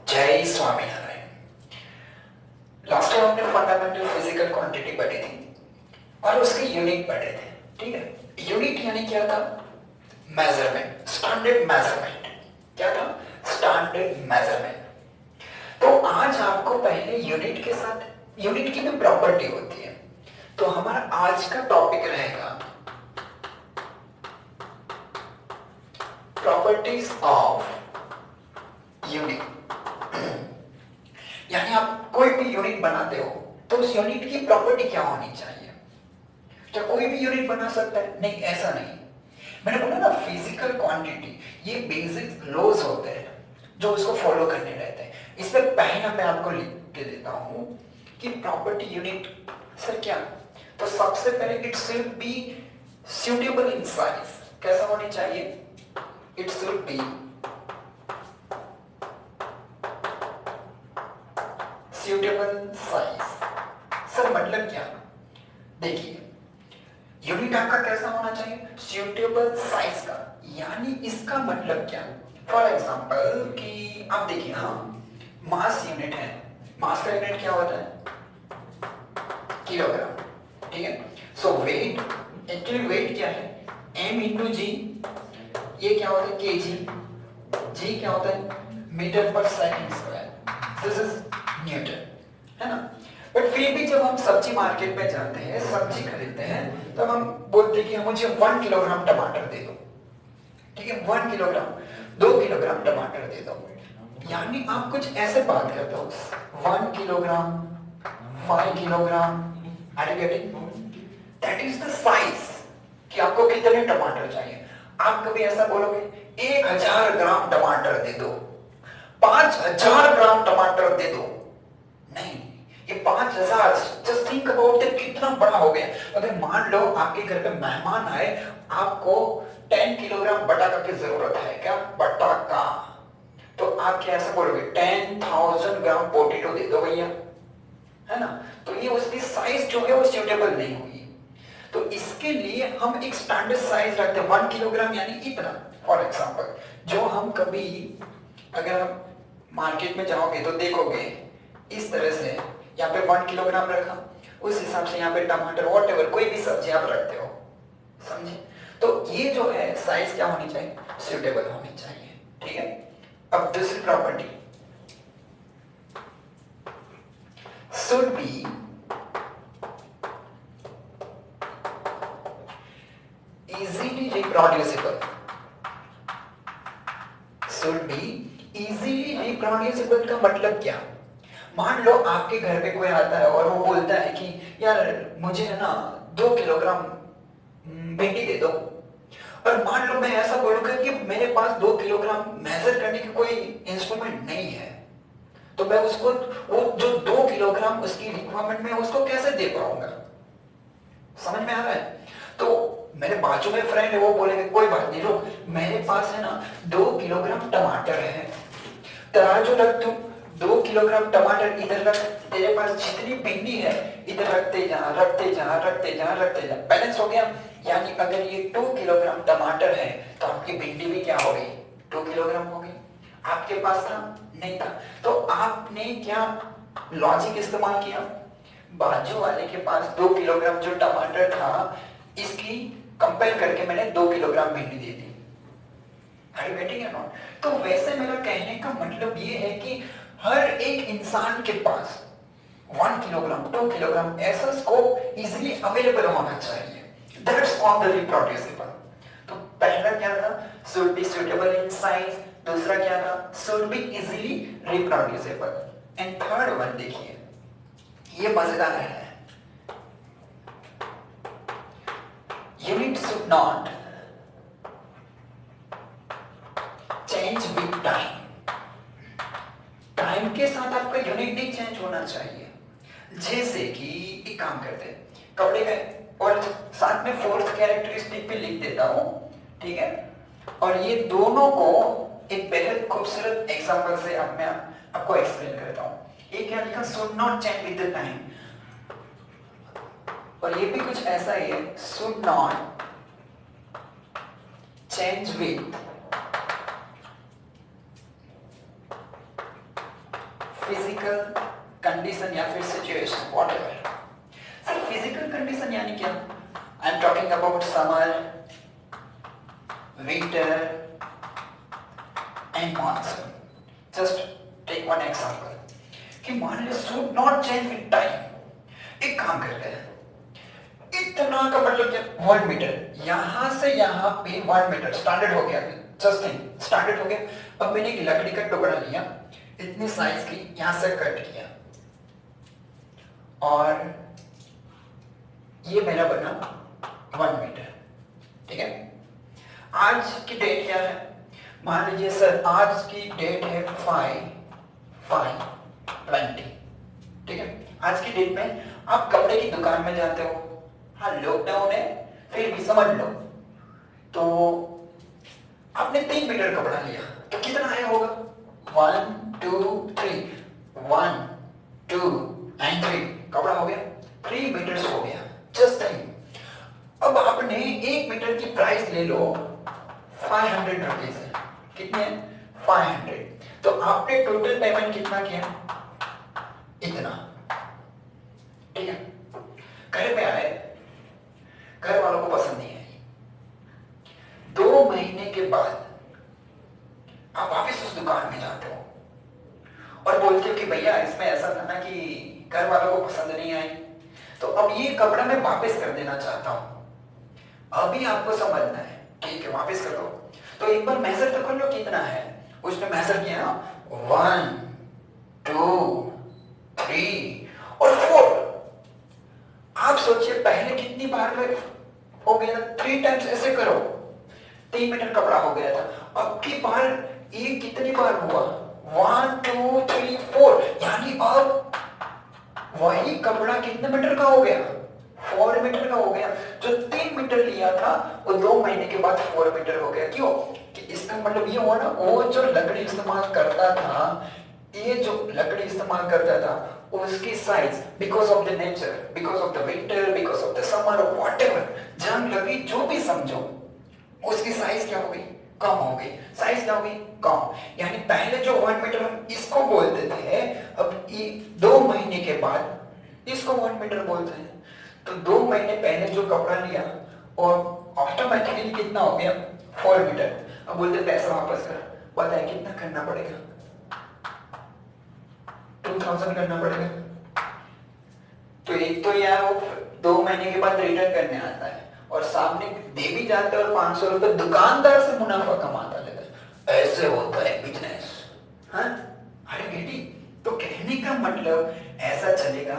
जय Swaminarayan. Last time हमने fundamental physical quantity पढ़ी थी और उसके यूनिट पढ़े थे। ठीक है, यूनिट यानी क्या था? Measurement, standard measurement. क्या था? Standard measurement. तो आज आपको पहले यूनिट के साथ यूनिट की भी प्रॉपर्टी होती है, तो हमारा आज का टॉपिक रहेगा प्रॉपर्टीज ऑफ यूनिट। यानी आप कोई भी यूनिट बनाते हो तो उस यूनिट की प्रॉपर्टी क्या होनी चाहिए? क्या कोई भी यूनिट बना सकता है? नहीं, ऐसा नहीं। मैंने बोला ना, फिजिकल क्वांटिटी ये बेसिक लॉज होते हैं जो उसको फॉलो करने रहते हैं। इसमें पहला मैं आपको लिख के देता हूं कि प्रॉपर्टी यूनिट सर क्या? तो सबसे पहले it should be suitable in size. कैसा होनी चाहिए? It should be suitable size. Sir मतलब क्या? देखिए, यूनिट आपका कैसा होना चाहिए? सुटेबल साइज का। यानी इसका मतलब क्या? फॉर एग्जांपल कि आप देखिए, हाँ, मास यूनिट है। मास का यूनिट क्या होता है? किलोग्राम। ठीक है, सो वेट, एक्चुअली वेट क्या है? m इंटू जी। ये क्या होता है? केजी। जी क्या होता है? Metre per second square. This is Newton, है ना? बट फिर भी जब हम सब्जी मार्केट में जाते हैं, सब्जी खरीदते हैं, तब हम बोलते हैं कि मुझे 1 किलोग्राम टमाटर दे दो। ठीक है, 1 किलोग्राम, 2 किलोग्राम टमाटर दे दो। यानी आप कुछ ऐसे बात करते हो, 1 kilogram, 5 kilogram. Are you getting? That is the size कि आपको कितने टमाटर चाहिए। आप कभी ऐसा बोलोगे 1000 ग्राम टमाटर दे दो, 5000 ग्राम टमाटर दे दो? नहीं, ये 5000, जस्ट थिंक अबाउट इट, कितना बड़ा हो गया। अगर मान लो आपके घर पे मेहमान आए, आपको 10 किलोग्राम बटाका की जरूरत है। क्या? बटाका। तो आप क्या ऐसा बोलोगे 10,000 ग्राम पोटेटो दे दो भैया, है ना? तो ये उसकी साइज जो है वो सुटेबल नहीं हुई। तो इसके लिए हम एक स्टैंडर्ड साइज रखते हैं, 1 किलोग्राम यानी इतना। फॉर एग्जांपल, जो हम कभी, अगर हम मार्केट में जाओगे तो देखोगे इस तरह से यहाँ पे 1 किलोग्राम रखा, उस हिसाब से यहाँ पे टमाटर, वॉटेवर, कोई भी सब्जी आप रखते हो, समझे? तो ये जो है साइज क्या होनी चाहिए? सुटेबल होनी चाहिए। ठीक है, अब दूसरी property, should be easily reproducible। should be easily reproducible का मतलब क्या? मान लो आपके घर पे कोई आता है और वो बोलता है कि यार मुझे है ना 2 किलोग्राम भिंडी दे दो। और मान लो मैं ऐसा बोलूंगा कि मेरे पास 2 किलोग्राम मेजर करने की कोई इंस्ट्रूमेंट नहीं है, तो मैं उसको वो जो 2 किलोग्राम उसकी रिक्वायरमेंट में उसको कैसे दे पाऊंगा? समझ में आ रहा है? तो मेरे बाजू में फ्रेंड है, वो बोलेंगे कोई बात नहीं, रुक, मेरे पास है ना 2 किलोग्राम टमाटर है, तराजू रख, तू 2 किलोग्राम टमाटर इधर रख, तेरे पास जितनी भिंडी है इधर रखते जा, रखते जा, रखते जा, रखते जा, बैलेंस हो गया। यानी अगर ये 2 किलोग्राम टमाटर है तो आपकी भिंडी भी क्या हो गई? 2 किलोग्राम हो गई। आपके पास था? नहीं था। तो आपने क्या लॉजिक इस्तेमाल किया? बाजू वाले के पास 2 किलोग्राम जो टमाटर था, इसकी कंपेयर करके मैंने 2 किलोग्राम भिंडी दे दी। Are you getting it? तो वैसे मेरा कहने का मतलब ये है कि हर एक इंसान के पास 1 किलोग्राम, 2 किलोग्राम ऐसा स्कोप इजीली अवेलेबल होना चाहिए। That's called the reproducible। तो पहला क्या था? Should be suitable in size। दूसरा क्या था? Should be easily reproducible। And third one देखिए, ये मजेदार है। Unit should not change with time। Time के साथ आपका यूनिट नहीं चेंज होना चाहिए। जैसे कि एक काम करते हैं, कपड़े का, और साथ में फोर्थ कैरेक्टरिस्टिक भी लिख देता हूं। ठीक है, और ये दोनों को एक बेहद खूबसूरत एग्जांपल से अब मैं आपको एक्सप्लेन करता हूं। ये क्या लिखा? Should not change with the time. और ये भी कुछ ऐसा ही है, should not change with physical condition या फिर situation whatever. Sir physical condition यानी क्या? I am talking about summer, winter and monsoon. Just take one example कि मान लीजिए should not change with time. एक काम करते हैं, इतना का मतलब क्या? 1 मीटर, यहां से यहां पे 1 मीटर स्टैंडर्ड हो गया। जस्ट थिंक, स्टैंडर्ड हो गया। अब मैंने एक लकड़ी का टुकड़ा लिया, इतनी साइज की, यहां से कट किया और ये मेरा बना 1 मीटर। ठीक है, आज की डेट क्या है? मान लीजिए सर आज की डेट है 5/5/20। ठीक है, आज की डेट में आप कपड़े की दुकान में जाते हो। हाँ लॉकडाउन है फिर भी समझ लो, तो आपने 3 मीटर कपड़ा लिया तो कितना आया होगा? 1 2 3, 1 2 एंड 3 कपड़ा हो गया, 3 मीटर्स हो गया। जस्ट थिंक, अब आपने 1 मीटर की प्राइस ले लो 500 रुपीज है। कितने? 500। तो आपने टोटल पेमेंट कितना किया? इतना। ठीक है, घर पे आए, घर वालों को पसंद नहीं आई। 2 महीने के बाद आप वापस उस दुकान में जाते हो और बोलते हो कि भैया इसमें ऐसा था ना कि घर वालों को पसंद नहीं आई, तो अब ये कपड़ा मैं वापस कर देना चाहता हूं। अभी आपको समझना है, ठीक है वापस कर दो। तो एक बार मेजर तो कर लो कितना है। उसने मेजर किया 1 2 3 और 4। आप सोचिए पहले कितनी बार हो गया था? 3 टाइम्स ऐसे करो, 3 मीटर कपड़ा हो गया था। अब की बार ये कितनी बार हुआ? 1 2 3 4, यानी अब वही कपड़ा कितने मीटर का हो गया? 4 मीटर का हो गया। जो 3 मीटर लिया था वो 2 महीने के बाद 4 मीटर हो गया। क्यों? कि इसका मतलब ये हुआ ना, वो जो लकड़ी इस्तेमाल करता था, ये जो लकड़ी इस्तेमाल करता था उसकी size, because of the nature, because of the winter, because of the summer, whatever, जंग लगी जो भी समझो, उसकी साइज क्या हो गई? कम हो गई। साइज क्या हो गई? कम। यानी पहले जो 1 मीटर हम इसको बोलते थे, अब 2 महीने के बाद इसको 1 मीटर बोलते हैं। तो 2 महीने पहले जो कपड़ा लिया और ऑटोमेटिकली कितना हो गया? 4 मीटर। अब बोलते पैसा वापस कर। पता है कितना करना पड़ेगा? 2000 करना पड़ेगा। तो एक तो यार वो 2 महीने के बाद रिटर्न करने आता है और सामने दे भी जाता है और 500 रुपए दुकानदार से मुनाफा कमाता लेता है। ऐसे होता है बिजनेस। हाँ अरे बेटी, तो कहने का मतलब ऐसा चलेगा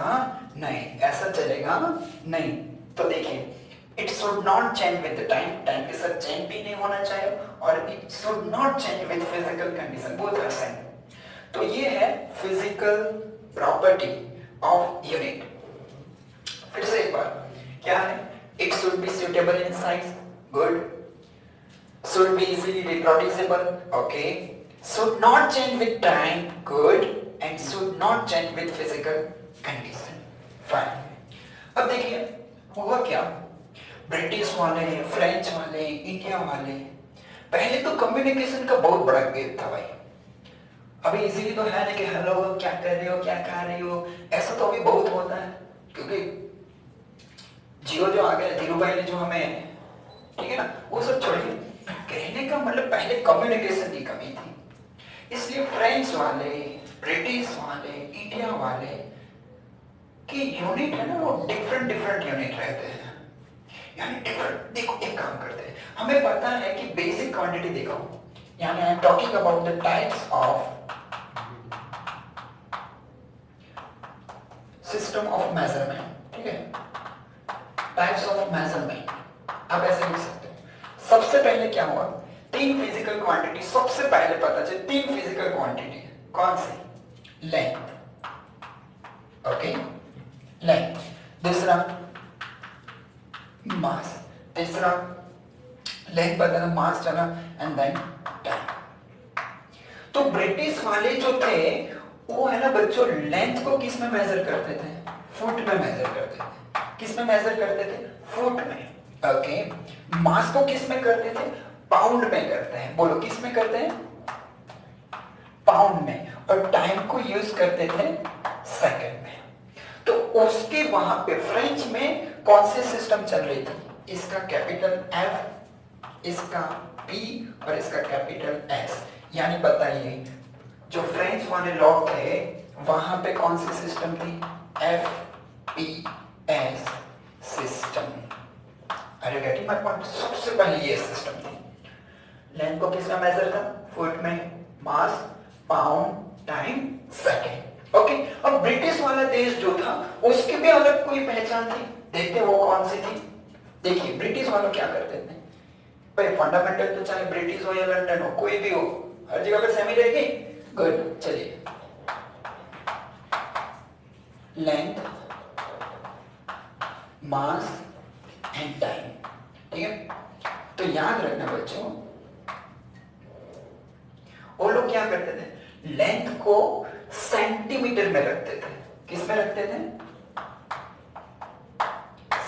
नहीं, ऐसा चलेगा नहीं। तो देखिए, it should not change with the time, time के साथ चेंज भी नहीं होना चाहिए, और it should not change with physical condition, both are same. तो ये है फिजिकल प्रॉपर्टी ऑफ यूनिट। फिर से एक बार, क्या है? It should be suitable in size, good. Should be easily reproducible, okay. Should not change with time, good. And should not change with physical condition, fine. अब देखिए हुआ क्या, ब्रिटिश वाले, फ्रेंच वाले, इंडिया वाले, पहले तो कम्युनिकेशन का बहुत बड़ा गेप था भाई। अभी इजीली तो है ना कि हेलो क्या कर रहे हो, क्या खा रहे हो, ऐसा तो अभी बहुत होता है, क्योंकि जियो जो आ गया, धीरूभाई ने जो हमें, ठीक है ना, वो सब छोड़िए। कहने का मतलब पहले कम्युनिकेशन की कमी थी, इसलिए फ्रेंच वाले, ब्रिटिश वाले, इंडिया वाले की यूनिट है ना, वो डिफरेंट डिफरेंट यूनिट रहते हैं। यानी डिफरेंट, देखो एक काम करते हैं, हमें पता है कि बेसिक क्वांटिटी देखो, यानी आई am talking about the types of system of measurement, ठीक है, टाइप्स ऑफ मेजरमेंट। आप ऐसे लिख सकते हो। सबसे पहले क्या हुआ, 3 फिजिकल क्वांटिटी सबसे पहले पता चले। 3 फिजिकल क्वांटिटी कौन सी? लेंथ, ओके, लेंथ, दूसरा मास, तीसरा लेंथ बताना, मास चला, एंड देन टाइम। तो ब्रिटिश वाले जो थे वो है ना बच्चों, लेंथ को किस में मेजर करते थे? फुट में मेजर करते थे। किस में मेजर करते थे? फुट में, ओके। मास को किस में करते थे? पाउंड में करते हैं। बोलो किस में करते हैं? पाउंड में और टाइम को यूज करते थे सेकंड में। तो उसके वहां पे फ्रेंच में कौन सी सिस्टम चल रही थी? इसका कैपिटल F, इसका P और इसका कैपिटल S। यानी बताइए जो फ्रेंच वाले लोग थे वहां पे कौन सी सिस्टम थी? FPS system. अरे गेटिंग माय पॉइंट? सबसे पहले ये सिस्टम थी। लेंथ को किसमें मेजर था? फुट में, मास, पाउंड, टाइम, सेकंड। ओके, अब ब्रिटिश वाला देश जो था उसकी भी अलग कोई पहचान थी। देखते वो कौन सी थी? देखिए ब्रिटिश वालों क्या करते थे भाई, फंडामेंटल तो चाहे ब्रिटिश हो या लंदन हो, कोई भी हो, हर जगह पे सेम ही रहेगी। गुड, चलिए लेंथ, मास एंड टाइम, ठीक है। तो याद रखना बच्चों, वो लोग क्या करते थे? लेंथ को सेंटीमीटर में रखते थे। किस में रखते थे?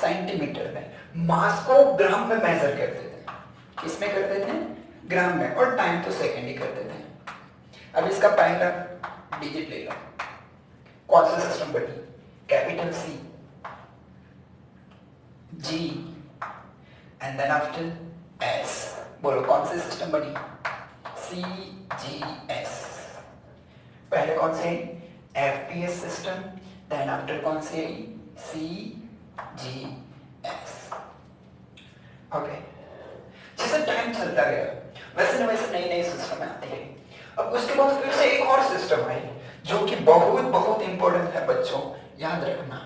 सेंटीमीटर में। मास को ग्राम में मेजर करते थे। किस में करते थे? ग्राम में। और टाइम तो सेकंड ही करते थे। अब इसका पहला डिजिट ले लो, कौन सा सिस्टम बनी? Capital C, G and then after S। बोलो कौन सी सिस्टम बनी? CGS। पहले कौन से? FPS सिस्टम, देन आफ्टर कौन से? CGS। ओके, जैसे टाइम चलता गया वैसे न वैसे नई नई सिस्टम आती है। अब उसके बाद फिर से एक और सिस्टम आई जो कि बहुत बहुत इंपॉर्टेंट है बच्चों, याद रखना।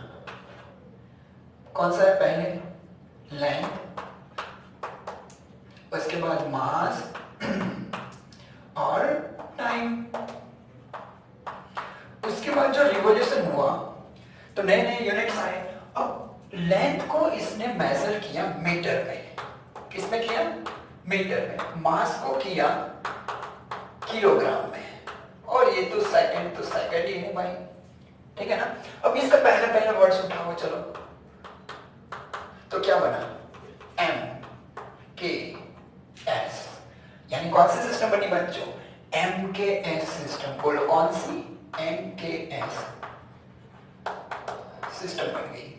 कौन सा है? पहले लेंथ, उसके बाद मास और टाइम। उसके बाद जो रिवॉल्यूशन हुआ तो नए नए यूनिट्स आए। अब लेंथ को इसने मेजर किया मीटर में। किसमें किया? मीटर में। मास को किया किलोग्राम में। और ये तो सेकंड ही है भाई, ठीक है ना। अब इसका पहला पहला वर्ड्स उठाओ चलो, तो क्या बना? MKS। यानी कौन सी सिस्टम बनी बच्चों? MKS system. बोलो कौन सी? MKS सिस्टम बन गई।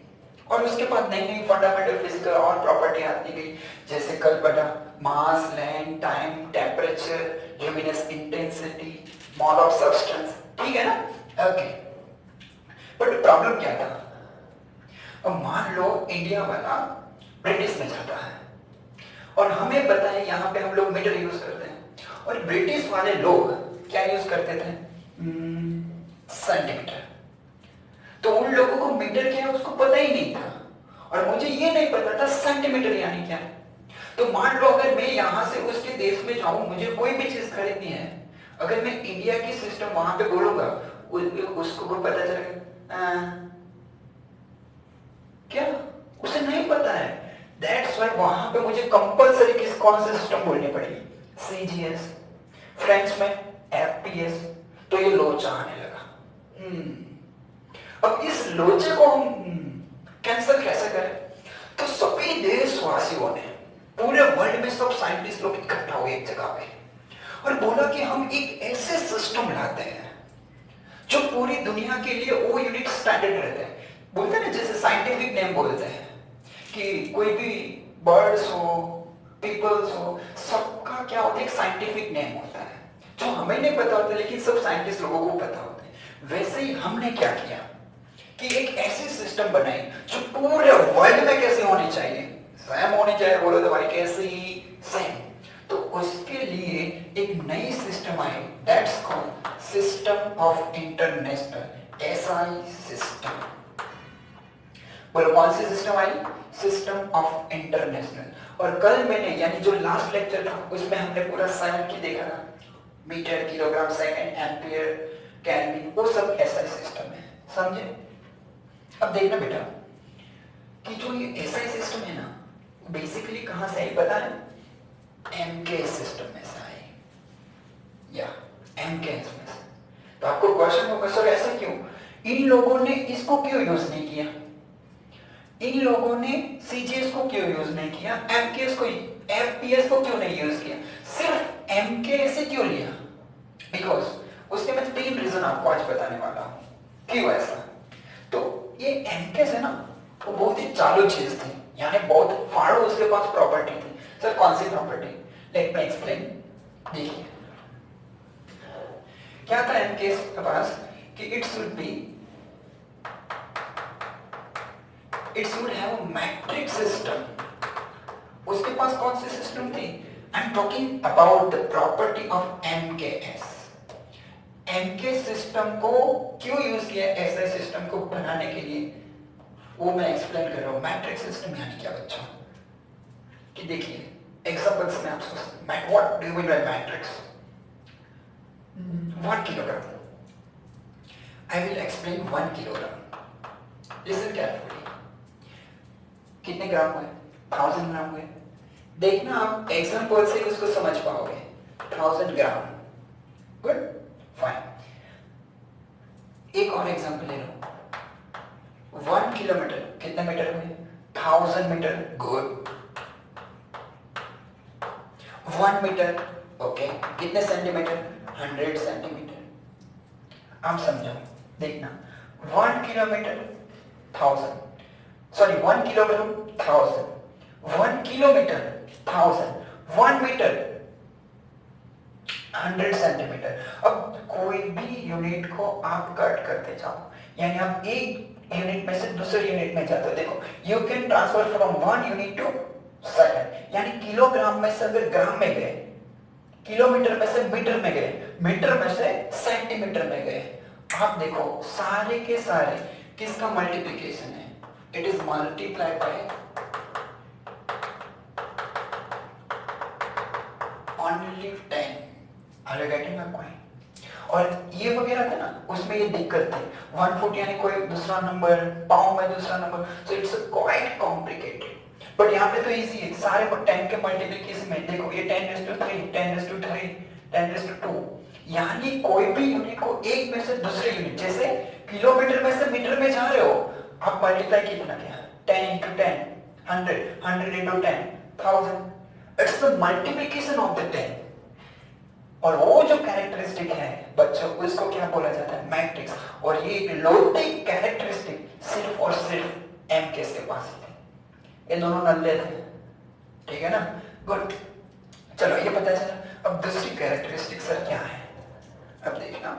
और उसके बाद नई नई फंडामेंटल फिजिकल और प्रॉपर्टी आती गई, जैसे कल पढ़ा mass, length, time, temperature, luminous intensity, mole of substance, ठीक है ना। ओके, बट प्रॉब्लम क्या था? अब मान लो इंडिया वाला ब्रिटिश में जाता है और हमें पता है यहाँ पे हम लोग मीटर यूज करते हैं और ब्रिटिश वाले लोग क्या यूज करते थे? सेंटीमीटर। तो उन लोगों को मीटर क्या है उसको पता ही नहीं था और मुझे ये नहीं पता था सेंटीमीटर यानी क्या है। तो मान लो अगर मैं यहां से उसके देश में जाऊं, मुझे कोई भी चीज खरीदनी है, अगर मैं इंडिया की सिस्टम वहां पे बोलूंगा उसको को पता चलेगा क्या? उसे नहीं पता है। दैट्स व्हाई वहां पे मुझे कंपलसरी कौन सा सिस्टम बोलनी पड़ेगी? CGS। फ्रेंच में FPS। तो ये लोचा आने लगा। अब इस लोचे को हम कैंसिल कैसे करें? तो सभी देशवासियों ने, पूरे वर्ल्ड में सब साइंटिस्ट लोग इकट्ठा हुए एक जगह पे और बोला कि हम एक ऐसे सिस्टम लाते हैं जो पूरी दुनिया के लिए वो यूनिट स्टैंडर्ड रहते हैं। बोलते हैं ना, जैसे साइंटिफिक नेम बोलते हैं कि कोई भी बर्ड्स हो, पीपल्स हो, सबका क्या होता है? एक साइंटिफिक नेम होता है जो हमें नहीं पता होता लेकिन सब साइंटिस्ट लोगों को पता होता है। वैसे ही हमने क्या किया कि एक ऐसी सिस्टम बनाई जो पूरे वर्ल्ड में कैसे होनी चाहिए, सेम होनी चाहिए। बोलो तो भाई कैसे? सेम। तो उसके लिए एक नई सिस्टम आई, that's called system of international, SI system. बोलो कौन सी सिस्टम आई? System of international. और कल मैंने यानी जो लास्ट लेक्चर था उसमें हमने पूरा साइंस की देखा था, metre, kilogram, second, ampere, kelvin, वो सब SI सिस्टम है, समझे। अब देखना बेटा कि जो ये SI सिस्टम है ना, बेसिकली कहां से आई पता है? MK सिस्टम में से आई, या MK में से। तो आपको क्वेश्चन होगा सर ऐसा क्यों? इन लोगों ने इसको क्यों यूज नहीं किया? इन लोगों ने CGS को क्यों यूज नहीं किया? MKS को, FPS को क्यों नहीं यूज किया? सिर्फ MK से क्यों लिया? बिकॉज उसके मैं 3 रीजन आपको आज बताने वाला हूँ क्यों ऐसा। तो ये एमकेस है ना, वो बहुत ही चालू चीज थी, यानी बहुत फाड़ो उसके पास प्रॉपर्टी थी। सर कौन सी प्रॉपर्टी? Let me explain. देखिए क्या था एमकेस के पास कि it should have a matrix system. उसके पास कौन सी सिस्टम थी? I am talking about the property of MKS. MK system को क्यों यूज किया ऐसे सिस्टम को बनाने के लिए, वो मैं एक्सप्लेन कर रहा हूं। मैट्रिक्स सिस्टम यानी क्या बच्चों? कि देखिए एग्जांपल्स में आपको what do you mean by matrix? 1 kilogram. I will explain 1 kilogram. Listen carefully. कितने ग्राम हुए? 1000 ग्राम हुए। देखना आप एग्जांपल से उसको समझ पाओगे। 1000 ग्राम। Good, fine. एक और एग्जांपल ले लो। 1 किलोमीटर कितने मीटर हुए? 1000 मीटर। गुड। 1 मीटर ओके, कितने सेंटीमीटर? 100 सेंटीमीटर। आप समझो, देखना 1 kilometre 1000, sorry 1 kilogram 1000, 1 kilometre 1000, 1 metre 100 centimetre. अब कोई भी यूनिट को आप कट करते जाओ, यानी आप एक यूनिट में से दूसरे यूनिट में जाते हो। देखो you can transfer from 1 unit to second, यानी किलोग्राम में से अगर ग्राम में गए, किलोमीटर में से मीटर में गए, मीटर में से सेंटीमीटर में गए। आप देखो सारे के सारे किसका मल्टीप्लिकेशन है? It is multiplied by only 10। Are you getting my point? और ये वगैरह था ना, उसमें ये दिक्कत थी 1 फुट यानी कोई दूसरा नंबर, पाउंड में दूसरा number, so it's quite complicated. But यहाँ पे तो इजी है, सारे को 10 के मल्टीप्लिकेशन में देखो, ये 10⁻3, 10⁻3, 10⁻2, यानी कोई भी यूनिट को एक में से दूसरे यूनिट, जैसे किलोमीटर में से मीटर में जा रहे हो, आप मल्टीप्लाई कितना किया? 10 into 10, 100, 100 into 10, 1000। It's the multiplication of the 10। और वो जो कैरेक्टरिस्टिक है बच्चों, उसको क्या बोला जाता है? मैट्रिक्स। और ये लॉजिक कैरेक्टरिस्टिक सिर्फ और सिर्फ एमकेएस के पास थे। ये दोनों नल्ले थे, ठीक है ना? गुड, चलो ये पता चला। अब दूसरी कैरेक्टरिस्टिक सर क्या है? अब देखना,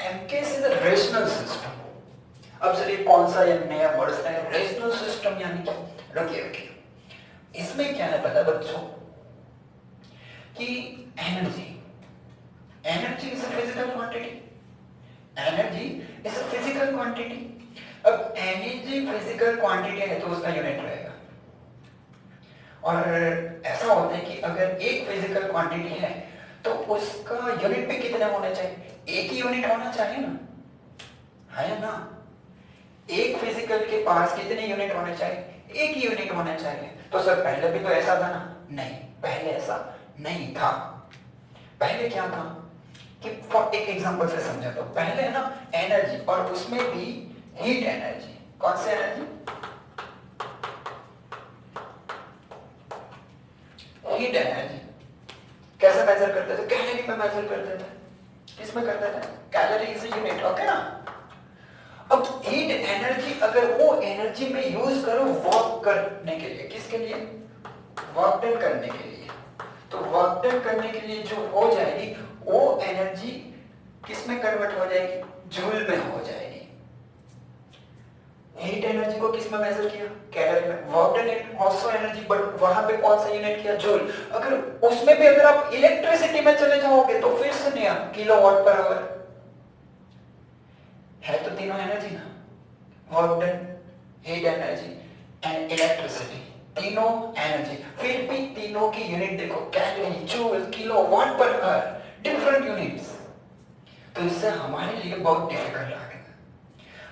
MKS is a rational system. अब सर ये कौन सा ये नया वर्ड है? रेशनल सिस्टम यानी क्या? रुकिए, इसमें क्या है पता बच्चों कि energy is a physical quantity. Energy is a physical quantity. अब एनर्जी फिजिकल क्वांटिटी है तो उसका यूनिट रहेगा। और ऐसा होता है कि अगर एक फिजिकल क्वांटिटी है तो उसका यूनिट भी कितने होने चाहिए? एक ही यूनिट होना चाहिए ना, है ना? एक फिजिकल के पास कितने यूनिट होने चाहिए? एक ही यूनिट होना चाहिए। तो सर पहले भी तो ऐसा था ना? नहीं, पहले ऐसा नहीं था। पहले क्या था कि एक एग्जांपल से समझा, तो पहले है ना एनर्जी, और उसमें भी हीट एनर्जी। कौन सी एनर्जी? Heat energy. कैसे मेजर करते थे? कैलोरी में मेजर करते थे। किसमें करते थे? Calorie is a unit, okay ना? अब हीट एनर्जी अगर वो एनर्जी में यूज करो वर्क करने के लिए, किसके लिए? वर्क डन करने के लिए। तो वर्क डन करने के लिए जो हो जाएगी वो एनर्जी किस में कन्वर्ट हो जाएगी? जूल में हो जाएगी। हीट एनर्जी को किस में मेजर किया? कैलोरी में। Work done also energy, but वहां पे कौन सा यूनिट किया? जूल। अगर उसमें भी अगर आप इलेक्ट्रिसिटी में चले जाओगे तो फिर से नया किलोवाट पर आवर है। तो तीनों एनर्जी ना, work done, heat energy and electricity, तीनों एनर्जी। फिर भी तीनों की यूनिट देखो, कैलोरी, जूल, किलो, वाट पर आवर, डिफरेंट यूनिट्स। तो इससे हमारे लिए बहुत डिफिकल्ट आ गया।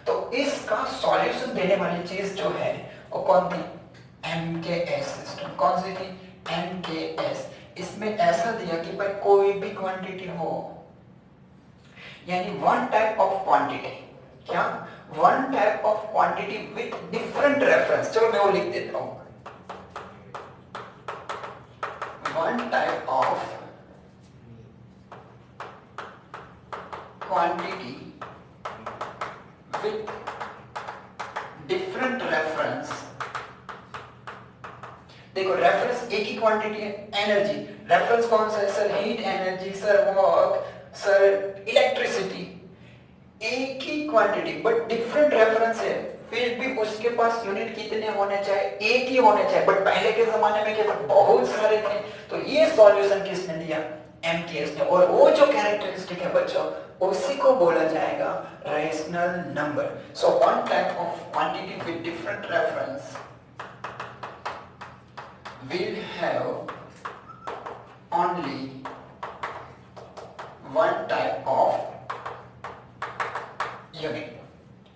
तो इसका सॉल्यूशन देने वाली चीज जो है वो कौन थी? MKS system. कौन सी थी? एमकेएस। इसमें ऐसा दिया कि भाई कोई भी क्वांटिटी हो, यानी वन टाइप ऑफ क्वांटिटी। क्या? One type of quantity with different reference, चलो मैं वो लिख देता हूं, one type of quantity with different reference। देखो रेफरेंस एक ही क्वांटिटी है, एनर्जी, रेफरेंस कौन सा है sir? Heat energy sir, work sir, electricity, एक ही क्वांटिटी बट डिफरेंट रेफरेंस है, फिर भी उसके पास यूनिट कितने होने चाहिए? एक ही होने चाहिए। बट पहले के जमाने में क्या था, बहुत सारे थे, तो ये सॉल्यूशन किसने दिया? एमटीएस ने। और वो जो कैरेक्टरिस्टिक है बच्चों, उसी को बोला जाएगा rational number. So one type of quantity with different reference will have only one type of unit।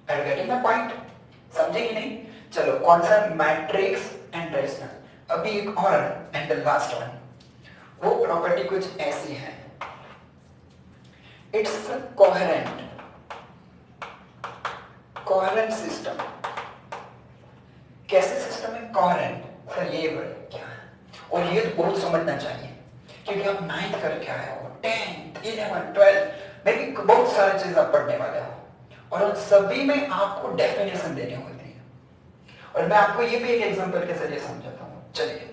Are you getting my point? समझे कि नहीं? चलो कौन सा? Matrix and rational. अभी एक और एंड द लास्ट वन, वो प्रॉपर्टी कुछ ऐसी है, इट्स कोहेरेंट सिस्टम। कैसे सिस्टम है? कोहेरेंट। सर ये क्या है? और ये तो बहुत समझना चाहिए, क्योंकि आप 9th करके आए हो, 10th 11 12 में भी बहुत सारी चीज आप पढ़ने वाले हो, और उन सभी में आपको डेफिनेशन देनी होती है। और मैं आपको ये भी एक एग्जांपल के जरिए समझाता हूँ। चलिए,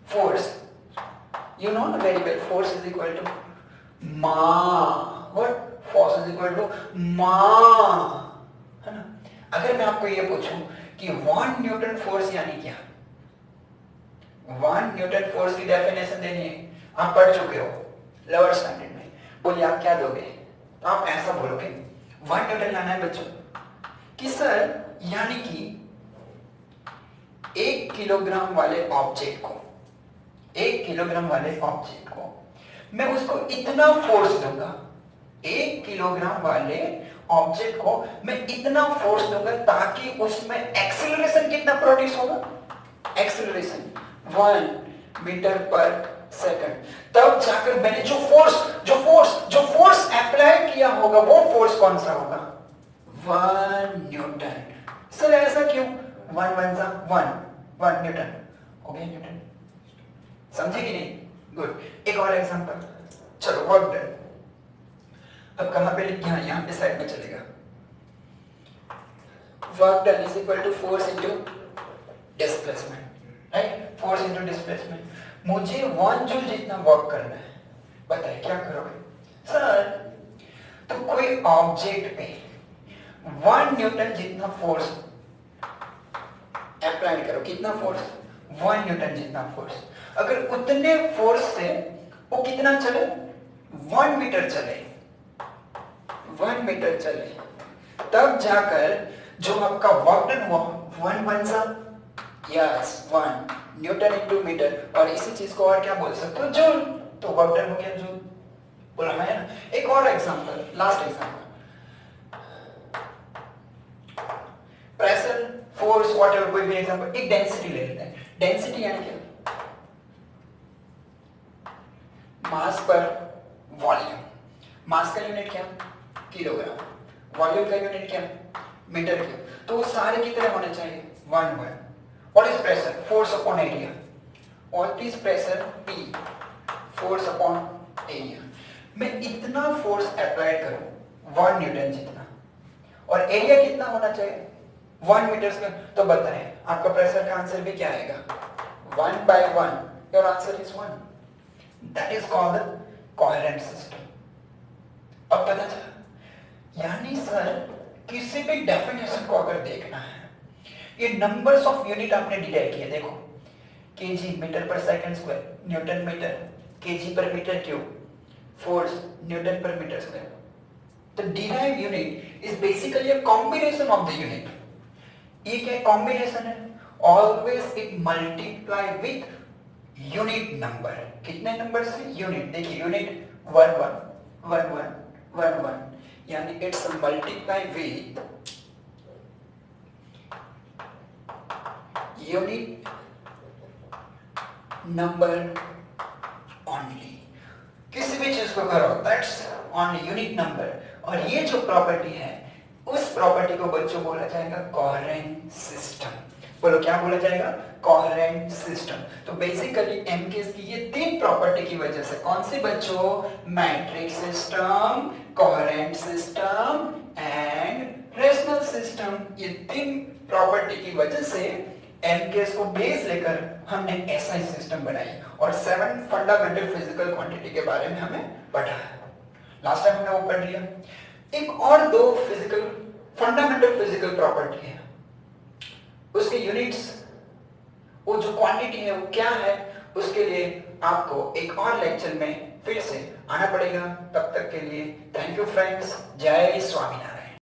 फोर्स, यू नो ना very well, force is equal to mass. What? Force is equal to mass, है ना? अगर मैं आपको ये पूछूं कि 1 न्यूटन फोर्स यानी क्या, 1 न्यूटन फोर्स की डेफिनेशन देनी है, आप पढ़ चुके हो लोअर स्टैंडर्ड में, बोलिए आप क्या दोगे? तो आप ऐसा बोलोगे 1 न्यूटन लाना है बच्चों कि सर, यानी कि 1 किलोग्राम वाले ऑब्जेक्ट को, 1 किलोग्राम वाले ऑब्जेक्ट को मैं उसको इतना फोर्स दूंगा, 1 किलोग्राम वाले ऑब्जेक्ट को मैं इतना फोर्स दूंगा ताकि उसमें एक्सीलरेशन कितना प्रोड्यूस होगा? Acceleration 1 metre per second. तब जाकर मैंने जो फोर्स अप्लाई किया होगा, वो फोर्स कौन सा होगा? 1 न्यूटन। सर ऐसा क्यों? 1 न्यूटन हो गया, न्यूटन। समझे कि नहीं? गुड। एक और एग्जांपल, चलो वर्क डन। अब कहां पे लिख? यहां पे साइड में चलेगा। Work done is equal to force into displacement, right? Force into displacement. मुझे 1 जूल जितना वर्क करना है, बताइए क्या करोगे? सर, तो कोई ऑब्जेक्ट पे 1 न्यूटन जितना फोर्स अप्लाई करो। कितना फोर्स? 1 न्यूटन जितना फोर्स। अगर उतने फोर्स से वो कितना चले? 1 मीटर चले, 1 मीटर चले, तब जाकर जो आपका वर्क डन हुआ 1 बन सा, यस 1 न्यूटन इनटू मीटर। और इसी चीज को और क्या बोल सकते हो? जूल। तो वर्क डन हो गया जूल, बोला है ना? एक और example, last example, pressure, force, whatever, कोई भी एग्जांपल। एक डेंसिटी ले लेते हैं। डेंसिटी यानी क्या? मास पर वॉल्यूम। मास का यूनिट क्या? किलोग्राम। वॉल्यूम का यूनिट क्या? Metre cube. तो वो सारे कितने होने चाहिए? 1 1। What is pressure? Force upon area. What is pressure? P, force upon area. मैं इतना फोर्स अप्लाई करूं 1 न्यूटन जितना, और एरिया कितना होना चाहिए? 1 मीटर स्क्वायर। तो बताएं आपका प्रेशर का आंसर भी क्या आएगा? 1/1। Your answer is 1। That is called coherent system. अब पता चला? यानी सर, किसी भी डेफिनेशन को अगर देखना है, ये नंबर्स ऑफ यूनिट आपने डिराइव किए, देखो KG metre per second square, newton metre, KG per metre cube, force newton per metre square. The derived unit is basically a combination of the unit. ये क्या कॉम्बिनेशन है? Always it multiply with unit number. कितने number से? Unit. देखिए unit 1 1 1 1 1 1, यानी it's multiply with unit number only। किसी भी चीज को करो दैट्स ऑन यूनिट नंबर। और ये जो प्रॉपर्टी है उस प्रॉपर्टी को बच्चों बोला जाएगा कोहेरेंट सिस्टम। बोलो क्या बोला जाएगा? Coherent system. तो बेसिकली एमकेएस की ये तीन प्रॉपर्टी की वजह से, कौन सी बच्चों? Matrix system, coherent system and rational system, ये तीन प्रॉपर्टी की वजह से एमकेएस को बेस लेकर हमने एसआई सिस्टम बनाई और 7 फंडामेंटल फिजिकल क्वांटिटी के बारे में हमें पढ़ा है। लास्ट टाइम हमने वो पढ़ लिया। एक और दो फिजिकल फंडामेंटल फिजिकल प्रॉपर्टी है, उसके यूनिट्स, वो जो क्वांटिटी है वो क्या है, उसके लिए आपको एक और लेक्चर में फिर से आना पड़ेगा। तब तक के लिए थैंक यू फ्रेंड्स। जय स्वामीनारायण।